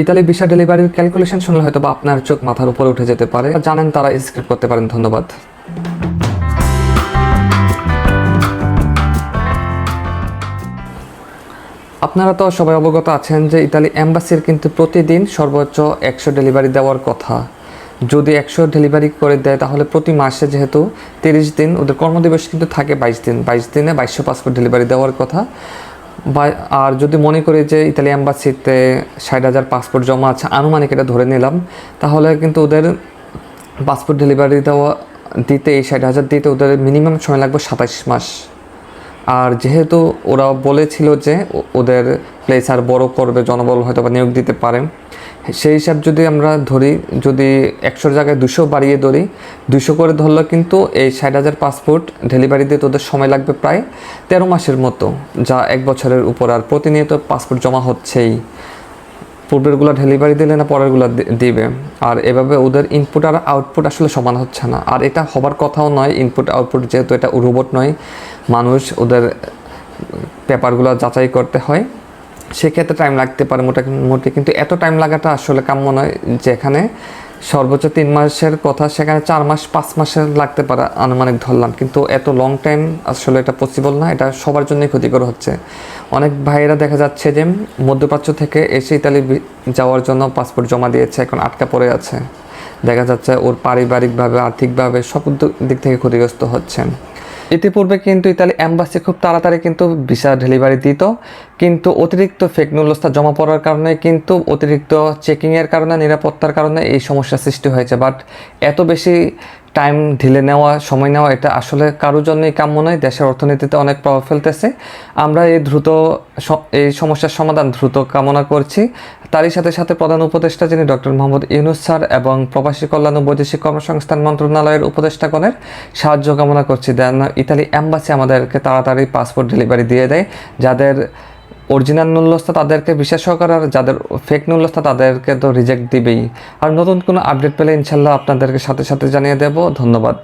Italy visa ডেলিভারির calculation শুনলে হয়তো বা আপনার চোখ মাথার উপরে উঠে যেতে পারে। জানেন তারা স্কিপ করতে পারেন। ধন্যবাদ। আপনারা তো সবাই অবগত আছেন যে ইতালি এম্বাসির কিন্তু প্রতিদিন সর্বোচ্চ 100 ডেলিভারি দেওয়ার কথা। যদি 100 ডেলিভারি করে দেয় তাহলে প্রতি মাসে যেহেতু 30 দিন ওদের কর্মদিবস কিন্তু থাকে 22 দিন, 22 দিনে 2200 পাসপোর্ট ডেলিভারি দেওয়ার কথা। আর যদি মনে করি যে ইতালি এম্বাসিতে 60,000 পাসপোর্ট জমা আছে, আনুমানিক এটা ধরে নিলাম, তাহলে কিন্তু ওদের পাসপোর্ট ডেলিভারি দিতে এই 60,000 দিতে ওদের মিনিমাম সময় লাগবে 27 মাস। আর যেহেতু ওরা বলেছিল যে ওদের প্লেস আর বড় করবে, জনবল হয়তো বা নিয়োগ দিতে পারে, সেই হিসাব যদি আমরা ধরি, যদি 100 জায়গায় 200 বাড়িয়ে ধরি, 200 করে ধরলে কিন্তু এই 60,000 পাসপোর্ট ডেলিভারি দিতে ওদের সময় লাগবে প্রায় 13 মাসের মতো, যা 1 বছরের উপর। আর প্রতিনিয়ত পাসপোর্ট জমা হচ্ছেই, পূর্বেরগুলো ডেলিভারি দিলে না পরেরগুলো দিবে। আর এভাবে ওদের ইনপুট আর আউটপুট আসলে সমান হচ্ছে না। আর এটা হবার কথাও নয়, ইনপুট আউটপুট, যেহেতু এটা রোবট নয়, মানুষ, ওদের পেপারগুলো যাচাই করতে হয়, সেক্ষেত্রে টাইম লাগতে পারে মোটামুটি। কিন্তু এত টাইম লাগাটা আসলে কাম্য নয়। যেখানে সর্বোচ্চ 3 মাসের কথা, সেখানে 4 মাস 5 মাসের লাগতে পারে আনুমানিক ধরলাম। কিন্তু এত লং টাইম আসলে এটা পসিবল না। এটা সবার জন্যই ক্ষতিকর হচ্ছে। অনেক ভাইয়েরা দেখা যাচ্ছে যে মধ্যপ্রাচ্য থেকে এসে ইতালি যাওয়ার জন্য পাসপোর্ট জমা দিয়েছে, এখন আটকা পড়ে আছে। দেখা যাচ্ছে ওর পারিবারিকভাবে, আর্থিকভাবে সব দিক থেকে ক্ষতিগ্রস্ত হচ্ছেন। ইতিপূর্বে কিন্তু ইতালি এম্বাসি খুব তাড়াতাড়ি কিন্তু ভিসা ডেলিভারি দিত, কিন্তু অতিরিক্ত ফেক নুলস্থা জমা পড়ার কারণে, কিন্তু অতিরিক্ত চেকিংয়ের কারণে, নিরাপত্তার কারণে এই সমস্যা সৃষ্টি হয়েছে। বাট এত বেশি টাইম ঢিলে নেওয়া, সময় নেওয়া, এটা আসলে কারোর জন্যই কাম্য নয়। দেশের অর্থনীতিতে অনেক প্রভাব ফেলতেছে। আমরা এই সমস্যার সমাধান দ্রুত কামনা করছি। তারই সাথে সাথে প্রধান উপদেষ্টা যিনি ডক্টর মোহাম্মদ ইউনূস স্যার এবং প্রবাসী কল্যাণ ও বৈদেশিক কর্মসংস্থান মন্ত্রণালয়ের উপদেষ্টাগণের সাহায্য কামনা করছি, যেন ইতালি এম্বাসি আমাদেরকে তাড়াতাড়ি পাসপোর্ট ডেলিভারি দিয়ে দেয়। যাদের অরিজিনাল নুল্যস্থা তাদেরকে বিশ্বাস সহকারে, আর যাদের ফেক নুল্যস্থা তাদেরকে তো রিজেক্ট দিবেই। আর নতুন কোনো আপডেট পেলে ইনশাল্লাহ আপনাদেরকে সাথে সাথে জানিয়ে দেব। ধন্যবাদ।